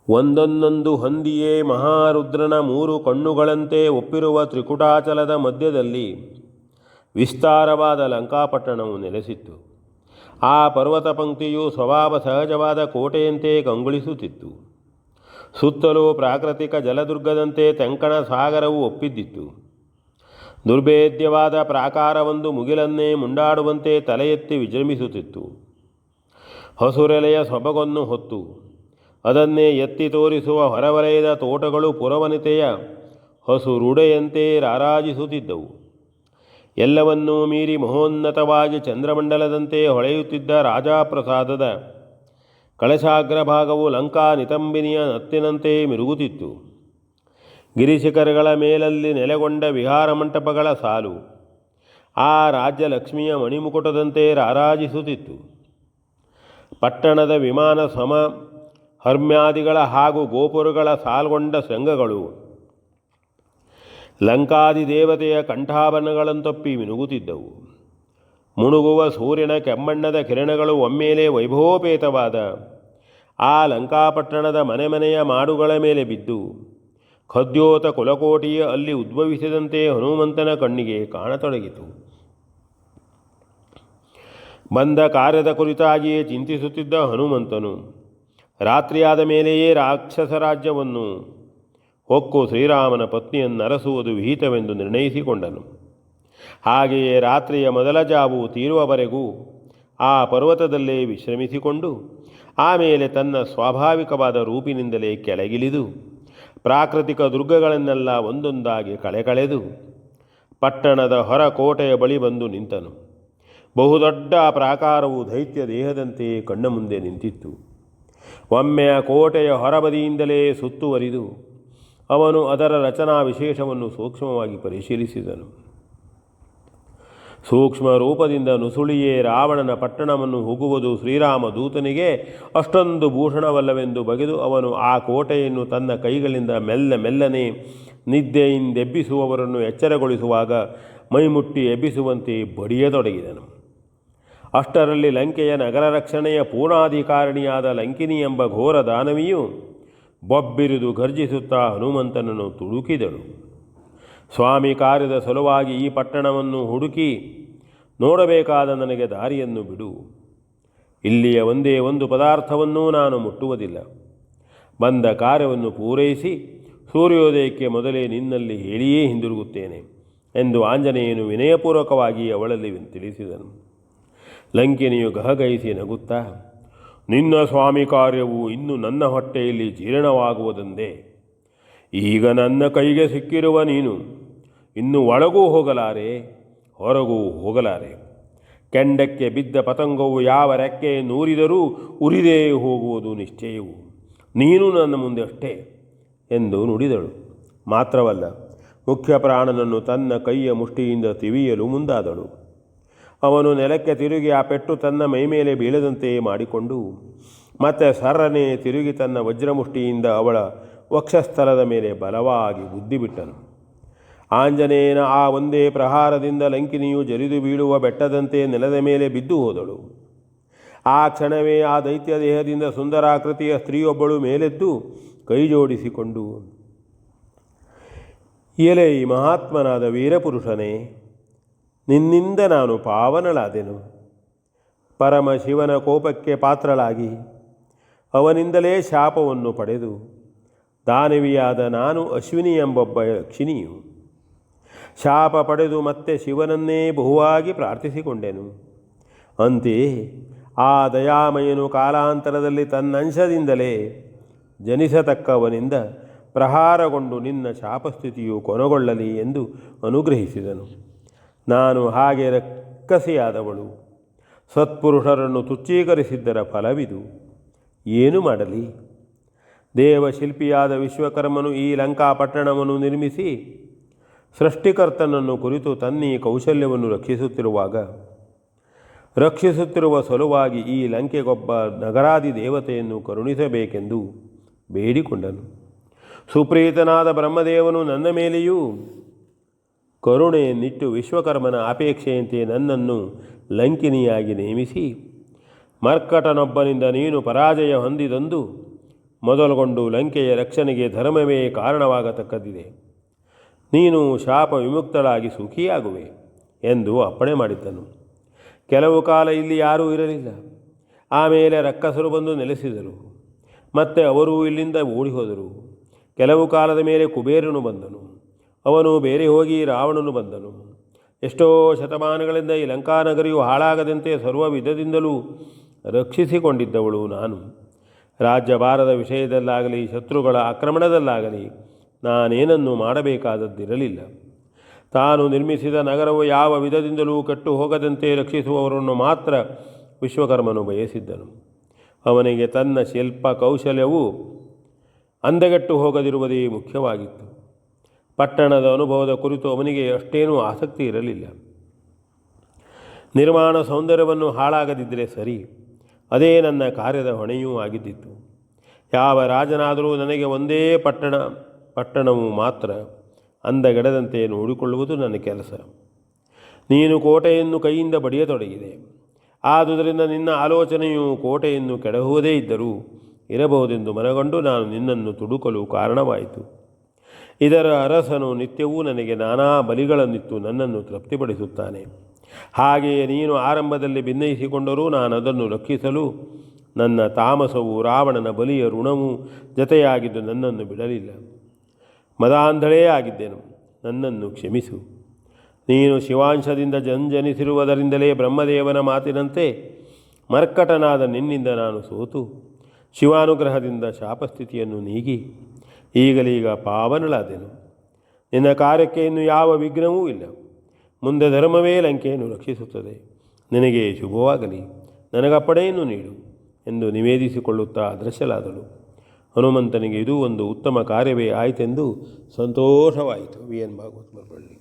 ಒಂದೊಂದೊಂದು ಹೊಂದಿಯೇ ಮಹಾರುದ್ರನ 3 ಕಣ್ಣುಗಳಂತೆ ಒಪ್ಪಿರುವ ತ್ರಿಕುಟಾಚಲದ ಮಧ್ಯದಲ್ಲಿ ವಿಸ್ತಾರವಾದ ಲಂಕಾಪಟ್ಟಣವು ನೆಲೆಸಿತ್ತು. ಆ ಪರ್ವತ ಪಂಕ್ತಿಯು ಸ್ವಭಾವ ಸಹಜವಾದ ಕೋಟೆಯಂತೆ ಕಂಗೊಳಿಸುತ್ತಿತ್ತು. ಸುತ್ತಲೂ ಪ್ರಾಕೃತಿಕ ಜಲದುರ್ಗದಂತೆ ತೆಂಕಣ ಸಾಗರವು ಒಪ್ಪಿದ್ದಿತ್ತು. ದುರ್ಭೇದ್ಯವಾದ ಪ್ರಾಕಾರವೊಂದು ಮುಗಿಲನ್ನೇ ಮುಂಡಾಡುವಂತೆ ತಲೆ ಎತ್ತಿ ವಿಜೃಂಭಿಸುತ್ತಿತ್ತು. ಹಸುರೆಲೆಯ ಸೊಬಗನ್ನು ಹೊತ್ತು ಅದನ್ನೇ ಎತ್ತಿ ತೋರಿಸುವ ಹೊರವಲಯದ ತೋಟಗಳು ಪುರವನಿತೆಯ ಹಸುರುಡೆಯಂತೆ ರಾರಾಜಿಸುತ್ತಿದ್ದವು. ಎಲ್ಲವನ್ನೂ ಮೀರಿ ಮಹೋನ್ನತವಾಗಿ ಚಂದ್ರಮಂಡಲದಂತೆ ಹೊಳೆಯುತ್ತಿದ್ದ ರಾಜಾಪ್ರಸಾದದ ಕಳಶಾಗ್ರಭಾಗವು ಲಂಕಾ ನಿತಂಬಿನಿಯ ನತ್ತಿನಂತೆ ಮಿರುಗುತ್ತಿತ್ತು. ಗಿರಿಶಿಖರಗಳ ಮೇಲಲ್ಲಿ ನೆಲೆಗೊಂಡ ವಿಹಾರ ಮಂಟಪಗಳ ಸಾಲು ಆ ರಾಜ್ಯಲಕ್ಷ್ಮಿಯ ಮಣಿಮುಕುಟದಂತೆ ರಾರಾಜಿಸುತ್ತಿತ್ತು. ಪಟ್ಟಣದ ವಿಮಾನ ಸಮ ಹರ್ಮ್ಯಾದಿಗಳ ಹಾಗೂ ಗೋಪುರಗಳ ಸಾಲ್ಗೊಂಡ ಶೃಂಗಗಳು ಲಂಕಾದಿ ದೇವತೆಯ ಕಂಠಾಭರಣಗಳಂತೊಪ್ಪಿ ಮಿನುಗುತ್ತಿದ್ದವು. ಮುಣುಗುವ ಸೂರ್ಯನ ಕೆಮ್ಮಣ್ಣದ ಕಿರಣಗಳು ಒಮ್ಮೆಲೆ ವೈಭವೋಪೇತವಾದ ಆ ಲಂಕಾಪಟ್ಟಣದ ಮನೆ ಮನೆಯ ಮಾಡುಗಳ ಮೇಲೆ ಬಿದ್ದು ಖದ್ಯೋತ ಕುಲಕೋಟಿಯ ಅಲ್ಲಿ ಉದ್ಭವಿಸಿದಂತೆ ಹನುಮಂತನ ಕಣ್ಣಿಗೆ ಕಾಣತೊಡಗಿತು. ಬಂದ ಕಾರ್ಯದ ಕುರಿತಾಗಿಯೇ ಚಿಂತಿಸುತ್ತಿದ್ದ ಹನುಮಂತನು ರಾತ್ರಿಯಾದ ಮೇಲೆಯೇ ರಾಕ್ಷಸ ರಾಜ್ಯವನ್ನು ಹೊಕ್ಕು ಶ್ರೀರಾಮನ ಪತ್ನಿಯನ್ನರಸುವುದು ವಿಹಿತವೆಂದು ನಿರ್ಣಯಿಸಿಕೊಂಡನು. ಹಾಗೆಯೇ ರಾತ್ರಿಯ ಮೊದಲ ಜಾವು ತೀರುವವರೆಗೂ ಆ ಪರ್ವತದಲ್ಲೇ ವಿಶ್ರಮಿಸಿಕೊಂಡು ಆಮೇಲೆ ತನ್ನ ಸ್ವಾಭಾವಿಕವಾದ ರೂಪಿನಿಂದಲೇ ಕೆಳಗಿಳಿದು ಪ್ರಾಕೃತಿಕ ದುರ್ಗಗಳನ್ನೆಲ್ಲ ಒಂದೊಂದಾಗಿ ಕಳೆದು ಪಟ್ಟಣದ ಹೊರಕೋಟೆಯ ಬಳಿ ಬಂದು ನಿಂತನು. ಬಹುದೊಡ್ಡ ಪ್ರಾಕಾರವು ದೈತ್ಯ ದೇಹದಂತೆ ಕಣ್ಣ ಮುಂದೆ ನಿಂತಿತ್ತು. ಒಮ್ಮೆ ಆ ಕೋಟೆಯ ಹೊರಬದಿಯಿಂದಲೇ ಸುತ್ತುವರಿದು ಅವನು ಅದರ ರಚನಾ ವಿಶೇಷವನ್ನು ಸೂಕ್ಷ್ಮವಾಗಿ ಪರಿಶೀಲಿಸಿದನು. ಸೂಕ್ಷ್ಮ ರೂಪದಿಂದ ನುಸುಳಿಯೇ ರಾವಣನ ಪಟ್ಟಣವನ್ನು ಹೋಗುವುದು ಶ್ರೀರಾಮ ದೂತನಿಗೆ ಅಷ್ಟೊಂದು ಭೂಷಣವಲ್ಲವೆಂದು ಬಗೆದು ಅವನು ಆ ಕೋಟೆಯನ್ನು ತನ್ನ ಕೈಗಳಿಂದ ಮೆಲ್ಲನೆ ನಿದ್ದೆಯಿಂದೆಬ್ಬಿಸುವವರನ್ನು ಎಚ್ಚರಗೊಳಿಸುವಾಗ ಮೈಮುಟ್ಟಿ ಎಬ್ಬಿಸುವಂತೆ ಬಡಿಯತೊಡಗಿದನು. ಅಷ್ಟರಲ್ಲಿ ಲಂಕೆಯ ನಗರ ರಕ್ಷಣೆಯ ಪೂರ್ಣಾಧಿಕಾರಿಣಿಯಾದ ಲಂಕಿನಿ ಎಂಬ ಘೋರ ದಾನವಿಯು ಬೊಬ್ಬಿರಿದು ಗರ್ಜಿಸುತ್ತಾ ಹನುಮಂತನನ್ನು ತುಡುಕಿದಳು. ಸ್ವಾಮಿ ಕಾರ್ಯದ ಸಲುವಾಗಿ ಈ ಪಟ್ಟಣವನ್ನು ಹುಡುಕಿ ನೋಡಬೇಕಾದ ನನಗೆ ದಾರಿಯನ್ನು ಬಿಡು. ಇಲ್ಲಿಯ ಒಂದೇ ಒಂದು ಪದಾರ್ಥವನ್ನೂ ನಾನು ಮುಟ್ಟುವುದಿಲ್ಲ. ಬಂದ ಕಾರ್ಯವನ್ನು ಪೂರೈಸಿ ಸೂರ್ಯೋದಯಕ್ಕೆ ಮೊದಲೇ ನಿನ್ನಲ್ಲಿ ಹೇಳಿಯೇ ಹಿಂದಿರುಗುತ್ತೇನೆ ಎಂದು ಆಂಜನೇಯನು ವಿನಯಪೂರ್ವಕವಾಗಿ ಅವಳಲ್ಲಿ ತಿಳಿಸಿದನು. ಲಂಕಿನಿಯು ಗಹಗಹಿಸಿ ನಗುತ್ತಾ, ನಿನ್ನ ಸ್ವಾಮಿ ಕಾರ್ಯವು ಇನ್ನು ನನ್ನ ಹೊಟ್ಟೆಯಲ್ಲಿ ಜೀರ್ಣವಾಗುವುದೆಂದೇ. ಈಗ ನನ್ನ ಕೈಗೆ ಸಿಕ್ಕಿರುವ ನೀನು ಇನ್ನು ಒಳಗೂ ಹೋಗಲಾರೆ, ಹೊರಗೂ ಹೋಗಲಾರೆ. ಕೆಂಡಕ್ಕೆ ಬಿದ್ದ ಪತಂಗವು ಯಾವ ರೆಕ್ಕೆ ನೂರಿದರೂ ಉರಿದೇ ಹೋಗುವುದು ನಿಶ್ಚಯವು. ನೀನು ನನ್ನ ಮುಂದೆ ಅಷ್ಟೇ ಎಂದು ನುಡಿದಳು. ಮಾತ್ರವಲ್ಲ, ಮುಖ್ಯ ಪ್ರಾಣನನ್ನು ತನ್ನ ಕೈಯ ಮುಷ್ಟಿಯಿಂದ ತಿವಿಯಲು ಮುಂದಾದಳು. ಅವನು ನೆಲಕ್ಕೆ ತಿರುಗಿ ಆ ಪೆಟ್ಟು ತನ್ನ ಮೈಮೇಲೆ ಬೀಳದಂತೆ ಮಾಡಿಕೊಂಡು ಮತ್ತೆ ಸರ್ರನೆ ತಿರುಗಿ ತನ್ನ ವಜ್ರಮುಷ್ಟಿಯಿಂದ ಅವಳ ವಕ್ಷಸ್ಥಲದ ಮೇಲೆ ಬಲವಾಗಿ ಬುದ್ಧಿಬಿಟ್ಟನು. ಆಂಜನೇಯನ ಆ ಒಂದೇ ಪ್ರಹಾರದಿಂದ ಲಂಕಿನಿಯು ಜರಿದು ಬೀಳುವ ಬೆಟ್ಟದಂತೆ ನೆಲದ ಮೇಲೆ ಬಿದ್ದು ಹೋದಳು. ಆ ಕ್ಷಣವೇ ಆ ದೈತ್ಯ ದೇಹದಿಂದ ಸುಂದರಾಕೃತಿಯ ಸ್ತ್ರೀಯೊಬ್ಬಳು ಮೇಲೆದ್ದು ಕೈ ಜೋಡಿಸಿಕೊಂಡು, ಎಲೆ ಮಹಾತ್ಮನಾದ ವೀರಪುರುಷನೇ, ನಿನ್ನಿಂದ ನಾನು ಪಾವನಳಾದೆನು. ಪರಮಶಿವನ ಕೋಪಕ್ಕೆ ಪಾತ್ರಳಾಗಿ ಅವನಿಂದಲೇ ಶಾಪವನ್ನು ಪಡೆದು ದಾನವಿಯಾದ ನಾನು ಅಶ್ವಿನಿ ಎಂಬೊಬ್ಬ ಯಕ್ಷಿಣಿಯು ಶಾಪ ಪಡೆದು ಮತ್ತೆ ಶಿವನನ್ನೇ ಬಹುವಾಗಿ ಪ್ರಾರ್ಥಿಸಿಕೊಂಡೆನು. ಅಂತೆಯೇ ಆ ದಯಾಮಯನು ಕಾಲಾಂತರದಲ್ಲಿ ತನ್ನಂಶದಿಂದಲೇ ಜನಿಸತಕ್ಕವನಿಂದ ಪ್ರಹಾರಗೊಂಡು ನಿನ್ನ ಶಾಪಸ್ಥಿತಿಯು ಕೊನೆಗೊಳ್ಳಲಿ ಎಂದು ಅನುಗ್ರಹಿಸಿದನು. ನಾನು ಹಾಗೆ ರಕ್ಕಸಿಯಾದವಳು ಸತ್ಪುರುಷರನ್ನು ತುಚ್ಛೀಕರಿಸಿದ್ದರ ಫಲವಿದು. ಏನು ಮಾಡಲಿ? ದೇವಶಿಲ್ಪಿಯಾದ ವಿಶ್ವಕರ್ಮನು ಈ ಲಂಕಾಪಟ್ಟಣವನ್ನು ನಿರ್ಮಿಸಿ ಸೃಷ್ಟಿಕರ್ತನನ್ನು ಕುರಿತು ತನ್ನೀ ಕೌಶಲ್ಯವನ್ನು ರಕ್ಷಿಸುತ್ತಿರುವ ಸಲುವಾಗಿ ಈ ಲಂಕೆಗೊಬ್ಬ ನಗರಾದಿ ದೇವತೆಯನ್ನು ಕರುಣಿಸಬೇಕೆಂದು ಬೇಡಿಕೊಂಡನು. ಸುಪ್ರೀತನಾದ ಬ್ರಹ್ಮದೇವನು ನನ್ನ ಮೇಲೆಯೂ ಕರುಣೆಯನ್ನಿಟ್ಟು ವಿಶ್ವಕರ್ಮನ ಅಪೇಕ್ಷೆಯಂತೆ ನನ್ನನ್ನು ಲಂಕಿನಿಯಾಗಿ ನೇಮಿಸಿ ಮರ್ಕಟನೊಬ್ಬನಿಂದ ನೀನು ಪರಾಜಯ ಹೊಂದಿದಂದು ಮೊದಲುಗೊಂಡು ಲಂಕೆಯ ರಕ್ಷಣೆಗೆ ಧರ್ಮವೇ ಕಾರಣವಾಗತಕ್ಕದ್ದಿದೆ. ನೀನು ಶಾಪ ವಿಮುಕ್ತಳಾಗಿ ಸುಖಿಯಾಗುವೆ ಎಂದು ಅಪ್ಪಣೆ ಮಾಡಿದ್ದನು. ಕೆಲವು ಕಾಲ ಇಲ್ಲಿ ಯಾರೂ ಇರಲಿಲ್ಲ. ಆಮೇಲೆ ರಕ್ಕಸರು ಬಂದು ನೆಲೆಸಿದರು. ಮತ್ತೆ ಅವರೂ ಇಲ್ಲಿಂದ ಓಡಿ ಹೋದರು. ಕೆಲವು ಕಾಲದ ಮೇಲೆ ಕುಬೇರನು ಬಂದನು. ಅವನು ಬೇರೆ ಹೋಗಿ ರಾವಣನು ಬಂದನು. ಎಷ್ಟೋ ಶತಮಾನಗಳಿಂದ ಈ ಲಂಕಾನಗರಿಯು ಹಾಳಾಗದಂತೆ ಸರ್ವ ವಿಧದಿಂದಲೂ ರಕ್ಷಿಸಿಕೊಂಡಿದ್ದವಳು ನಾನು. ರಾಜ್ಯಭಾರದ ವಿಷಯದಲ್ಲಾಗಲಿ ಶತ್ರುಗಳ ಆಕ್ರಮಣದಲ್ಲಾಗಲಿ ನಾನೇನನ್ನು ಮಾಡಬೇಕಾದದ್ದಿರಲಿಲ್ಲ. ತಾನು ನಿರ್ಮಿಸಿದ ನಗರವು ಯಾವ ವಿಧದಿಂದಲೂ ಕೆಟ್ಟು ಹೋಗದಂತೆ ರಕ್ಷಿಸುವವರನ್ನು ಮಾತ್ರ ವಿಶ್ವಕರ್ಮನು ಬಯಸಿದ್ದನು. ಅವನಿಗೆ ತನ್ನ ಶಿಲ್ಪ ಕೌಶಲ್ಯವು ಅಂದಗೆಟ್ಟು ಹೋಗದಿರುವುದೇ ಮುಖ್ಯವಾಗಿತ್ತು. ಪಟ್ಟಣದ ಅನುಭವದ ಕುರಿತು ಅವನಿಗೆ ಅಷ್ಟೇನೂ ಆಸಕ್ತಿ ಇರಲಿಲ್ಲ. ನಿರ್ಮಾಣ ಸೌಂದರ್ಯವನ್ನು ಹಾಳಾಗದಿದ್ದರೆ ಸರಿ, ಅದೇ ನನ್ನ ಕಾರ್ಯದ ಹೊಣೆಯೂ ಆಗಿದ್ದಿತ್ತು. ಯಾವ ರಾಜನಾದರೂ ನನಗೆ ಒಂದೇ ಪಟ್ಟಣವು ಮಾತ್ರ ಅಂದಗೆಡದಂತೆ ನೋಡಿಕೊಳ್ಳುವುದು ನನ್ನ ಕೆಲಸ. ನೀನು ಕೋಟೆಯನ್ನು ಕೈಯಿಂದ ಬಡಿಯತೊಡಗಿದೆ. ಆದುದರಿಂದ ನಿನ್ನ ಆಲೋಚನೆಯು ಕೋಟೆಯನ್ನು ಕೆಡಹುವುದೇ ಇದ್ದರೂ ಇರಬಹುದೆಂದು ಮನಗೊಂಡು ನಾನು ನಿನ್ನನ್ನು ತುಡುಕಲು ಕಾರಣವಾಯಿತು. ಇದರ ಅರಸನು ನಿತ್ಯವೂ ನನಗೆ ನಾನಾ ಬಲಿಗಳನ್ನಿತ್ತು ನನ್ನನ್ನು ತೃಪ್ತಿಪಡಿಸುತ್ತಾನೆ. ಹಾಗೆಯೇ ನೀನು ಆರಂಭದಲ್ಲಿ ಭಿನ್ನಯಿಸಿಕೊಂಡರೂ ನಾನು ಅದನ್ನು ರಕ್ಷಿಸಲು ನನ್ನ ತಾಮಸವು ರಾವಣನ ಬಲಿಯ ಋಣವೂ ಜತೆಯಾಗಿದ್ದು ನನ್ನನ್ನು ಬಿಡಲಿಲ್ಲ. ಮದಾಂಧಳೇ ಆಗಿದ್ದೆನು, ನನ್ನನ್ನು ಕ್ಷಮಿಸು. ನೀನು ಶಿವಾಂಶದಿಂದ ಜನಿಸಿರುವುದರಿಂದಲೇ ಬ್ರಹ್ಮದೇವನ ಮಾತಿನಂತೆ ಮರ್ಕಟನಾದ ನಿನ್ನಿಂದ ನಾನು ಸೋತು ಶಿವಾನುಗ್ರಹದಿಂದ ಶಾಪಸ್ಥಿತಿಯನ್ನು ನೀಗಿ ಈಗಲೀಗ ಪಾವನಳಾದೆನು. ನಿನ್ನ ಕಾರ್ಯಕ್ಕೆ ಇನ್ನು ಯಾವ ವಿಘ್ನವೂ ಇಲ್ಲ. ಮುಂದೆ ಧರ್ಮವೇ ಲಂಕೆಯನ್ನು ರಕ್ಷಿಸುತ್ತದೆ. ನಿನಗೆ ಶುಭವಾಗಲಿ, ನನಗಪ್ಪಣೆಯನ್ನು ನೀಡು ಎಂದು ನಿವೇದಿಸಿಕೊಳ್ಳುತ್ತಾ ಅದೃಶ್ಯಲಾದಳು. ಹನುಮಂತನಿಗೆ ಇದು ಒಂದು ಉತ್ತಮ ಕಾರ್ಯವೇ ಆಯಿತೆಂದು ಸಂತೋಷವಾಯಿತು. V N Bhagwat ಮರಪಳ್ಳಿ.